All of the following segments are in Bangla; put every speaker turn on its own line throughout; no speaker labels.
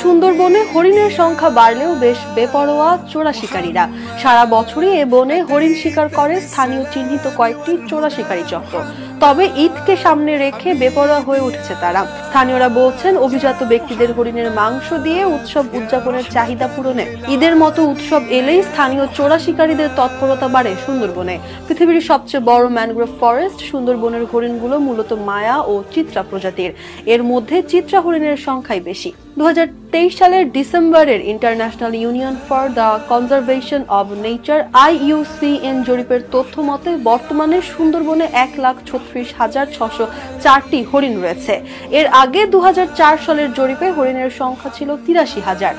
সুন্দরবনে হরিণের সংখ্যা বাড়লেও বেশ বেপরোয়া চোরা শিকারীরা। সারা বছরই এ বনে হরিণ শিকার করে স্থানীয় চিহ্নিত কয়েকটি চোরা শিকারী চক্র। তবে ঈদকে সামনে রেখে বেপরোয়া হয়ে উঠেছে তারা। স্থানীয়রা বলছেন, অভিজাত ব্যক্তিদের হরিণের মাংস দিয়ে উৎসব উদযাপনের চাহিদা পূরণে ঈদের মতো উৎসব এলেই স্থানীয় চোরা শিকারীদের তৎপরতা বাড়ে সুন্দরবনে। পৃথিবীর সবচেয়ে বড় ম্যানগ্রোভ ফরেস্ট সুন্দরবনের হরিণগুলো মূলত মায়া ও চিত্রা প্রজাতির। এর মধ্যে চিত্রা হরিণের সংখ্যাই বেশি। 2023 সালের ডিসেম্বরের international union for the conservation of nature IUCN জরিপের তথ্য মতে বর্তমানে সুন্দরবনে 1,36,604টি হরিণ রয়েছে। এর আগে 2004 সালের জরিপে হরিণের সংখ্যা ছিল 83,000।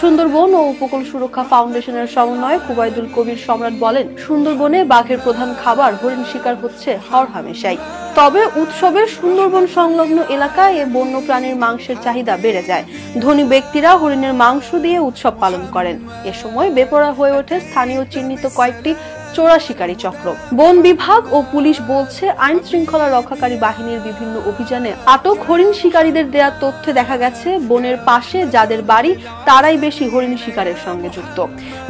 সুন্দরবন ও উপকূল সুরক্ষা ফাউন্ডেশনের সমন্বয়ক কুবাইদুল কবির সম্রাট বলেন, সুন্দরবনে বাঘের প্রধান খাবার হরিণ শিকার হচ্ছে হরহামেশাই। তবে উৎসবে সুন্দরবন সংলগ্ন এলাকায় এ বন্য প্রাণীর মাংসের চাহিদা বেড়ে যায়। ধনী ব্যক্তিরা হরিণের মাংস দিয়ে উৎসব পালন করেন। এ সময় বেপরোয়া হয়ে ওঠে স্থানীয় চিহ্নিত কয়েকটি চোরা শিকারী চক্র। বন বিভাগ ও পুলিশ বলছে, আইন শৃঙ্খলা রক্ষাকারী বাহিনীর বিভিন্ন অভিযানে আটক হরিণ শিকারীদের দেয়া তথ্যে দেখা গেছে বনের পাশে যাদের বাড়ি তারাই বেশি হরিণ শিকারের সঙ্গে যুক্ত।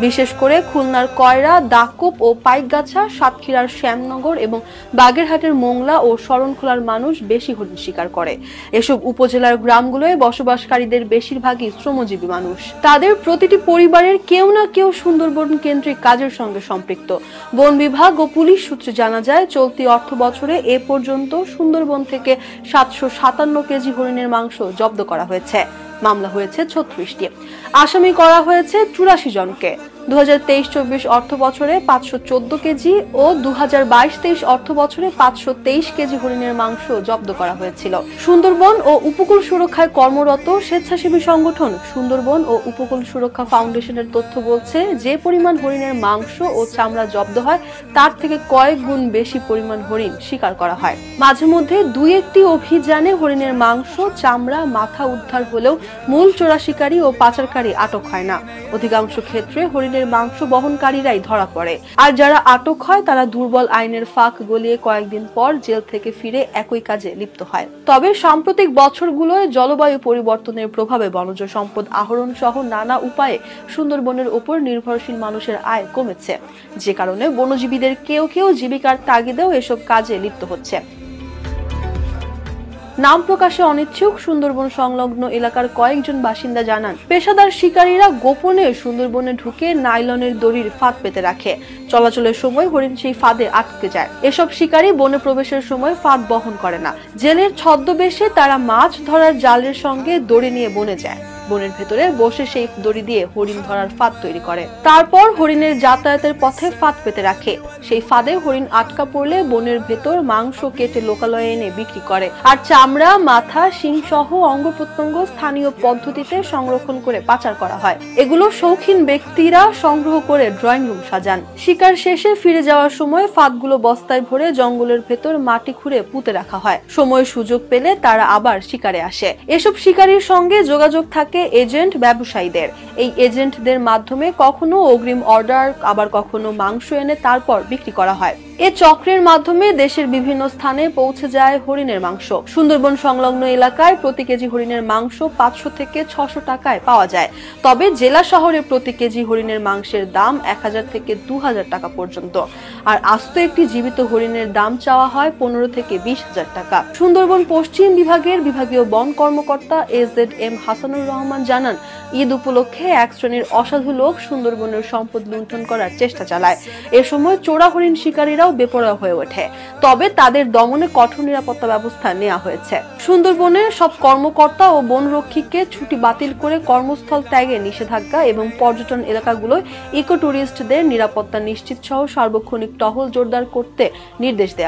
বিশেষ করে খুলনার কয়রা, দাকোপ ও পাইকগাছা, সাতক্ষীরার শ্যামনগর এবং বাগেরহাটের মোংলা ও শরণখোলার মানুষ বেশি হরিণ শিকার করে। এসব উপজেলার গ্রামগুলোয় বসবাসকারীদের বেশিরভাগই শ্রমজীবী মানুষ। তাদের প্রতিটি পরিবারের কেউ না কেউ সুন্দরবন কেন্দ্রিক কাজের সঙ্গে সম্পৃক্ত। বন বিভাগ ও পুলিশ সূত্রে জানা যায়, চলতি অর্থ বছরে এ পর্যন্ত সুন্দরবন থেকে 757 কেজি হরিণের মাংস জব্দ করা হয়েছে। মামলা হয়েছে 36টি। আসামি করা হয়েছে 84 জনকে। 2023-24 অর্থ বছরে 514 কেজি ও 2022-23 অর্থ বছরে 523 কেজি হরিণের মাংস জব্দ করা হয়েছিল। সুন্দরবন ও উপকূল সুরক্ষায় কর্মরত স্বেচ্ছাসেবী সংগঠন সুন্দরবন ও উপকূল সুরক্ষা ফাউন্ডেশনের তথ্য বলছে, যে পরিমাণ হরিণের মাংস ও চামড়া জব্দ হয় তার থেকে কয়েক গুণ বেশি পরিমাণ হরিণ শিকার করা হয়। মাঝে মধ্যে দুই একটি অভিযানে হরিণের মাংস, চামড়া, মাথা উদ্ধার হলেও মূল চোরা শিকারী ও পাচারকারী আটক হয় না। অধিকাংশ ক্ষেত্রে হরিণের মাংস বহনকারীরাই ধরা পড়ে, আর যারা আটক হয় তারা দুর্বল আইনের ফাঁক গলিয়ে কয়েকদিন পর জেল থেকে ফিরে একই কাজে লিপ্ত হয়। তবে সাম্প্রতিক বছরগুলোয় জলবায়ু পরিবর্তনের প্রভাবে বনজ সম্পদ আহরণ সহ নানা উপায়ে সুন্দরবনের উপর নির্ভরশীল মানুষের আয় কমেছে, যে কারণে বনজীবীদের কেউ কেউ জীবিকার তাগিদেও এসব কাজে লিপ্ত হচ্ছে। নাম প্রকাশে অনিচ্ছুক সুন্দরবন সংলগ্ন এলাকার কয়েকজন বাসিন্দা জানান, পেশাদার শিকারীরা গোপনে সুন্দরবনে ঢুকে নাইলনের দড়ির ফাঁদ পেতে রাখে। চলাচলের সময় হরিণ সেই ফাঁদে আটকে যায়। এসব শিকারী বনে প্রবেশের সময় ফাঁদ বহন করে না। জেলের ছদ্মবেশে তারা মাছ ধরার জালের সঙ্গে দড়ি নিয়ে বনে যায়। বনের ভেতরে বসে সেই দড়ি দিয়ে হরিণ ধরার ফাঁদ তৈরি করে। তারপর হরিণের যাতায়াতের পথে ফাঁদ পেতে রাখে। সেই ফাঁদে হরিণ আটকা পড়লে বনের ভেতর মাংস কেটে লোকালয়ে এনে বিক্রি করে। আর চামড়া, মাথা, শিং সহ অঙ্গ প্রত্যঙ্গ স্থানীয় পদ্ধতিতে সংরক্ষণ করে পাচার করা হয়। এগুলো শৌখিন ব্যক্তিরা সংগ্রহ করে ড্রয়িং রুম সাজান। শিকার শেষে ফিরে যাওয়ার সময় ফাঁদগুলো বস্তায় ভরে জঙ্গলের ভেতর মাটি খুঁড়ে পুঁতে রাখা হয়। সময় সুযোগ পেলে তারা আবার শিকারে আসে। এসব শিকারীর সঙ্গে যোগাযোগ থাকে এজেন্ট ব্যবসায়ীদের। এই এজেন্টদের মাধ্যমে কখনো অগ্রিম অর্ডার, আবার কখনো মাংস এনে তারপর বিক্রি করা হয়। এ চক্রের মাধ্যমে দেশের বিভিন্ন স্থানে পৌঁছে যায় হরিণের মাংস। সুন্দরবন সংলগ্ন এলাকায় প্রতি কেজি হরিণের মাংস 500 থেকে 600 টাকায় পাওয়া যায়। তবে জেলা শহরে প্রতি কেজি হরিণের মাংসের দাম 1000 থেকে 2000 টাকা পর্যন্ত। আর আস্ত একটি জীবিত হরিণের দাম চাওয়া হয় 15 থেকে 20,000 টাকা। সুন্দরবন পশ্চিম বিভাগের বিভাগীয় বন কর্মকর্তা AZM হাসানুর রহমান জানান, ঈদ উপলক্ষে এক শ্রেণীর অসাধু লোক সুন্দরবনের সম্পদ লুণ্ঠন করার চেষ্টা চালায়। এ সময় চোরা হরিণ শিকারীরাও বেপরোয়া হয়ে ওঠে। তবে তাদের দমনে কঠোর নিরাপত্তা ব্যবস্থা নেওয়া হয়েছে। সুন্দরবনের সব কর্মকর্তা ও বনরক্ষীকে ছুটি বাতিল করে কর্মস্থল ত্যাগে নিষেধাজ্ঞা এবং পর্যটন এলাকাগুলোয় ইকো ট্যুরিস্টদের নিরাপত্তা নিশ্চিত সহ সার্বক্ষণিক টহল জোরদার করতে নির্দেশ দেয়া